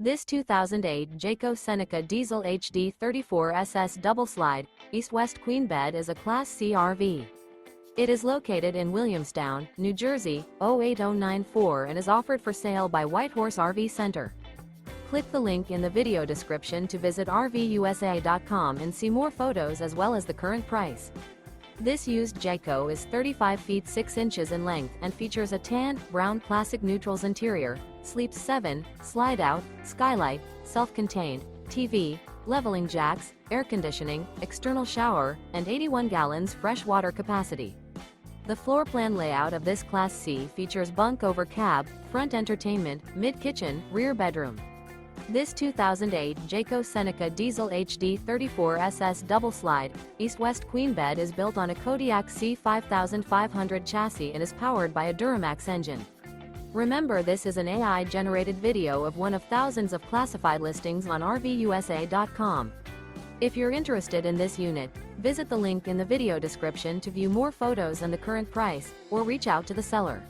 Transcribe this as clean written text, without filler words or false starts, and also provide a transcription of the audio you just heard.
This 2008 Jayco Seneca Diesel HD 34 SS double slide, east-west queen bed is a Class C RV. It is located in Williamstown, New Jersey, 08094 and is offered for sale by Whitehorse RV Center. Click the link in the video description to visit RVUSA.com and see more photos as well as the current price. This used Jayco is 35 feet 6 inches in length and features a tan, brown classic neutrals interior, sleeps 7, slide-out, skylight, self-contained, TV, leveling jacks, air conditioning, external shower, and 81 gallons fresh water capacity. The floor plan layout of this Class C features bunk over cab, front entertainment, mid-kitchen, rear bedroom. This 2008 Jayco Seneca Diesel HD 34 SS double slide, east-west queen bed is built on a Kodiak C5500 chassis and is powered by a Duramax engine. Remember, this is an AI-generated video of one of thousands of classified listings on RVUSA.com. If you're interested in this unit, visit the link in the video description to view more photos and the current price, or reach out to the seller.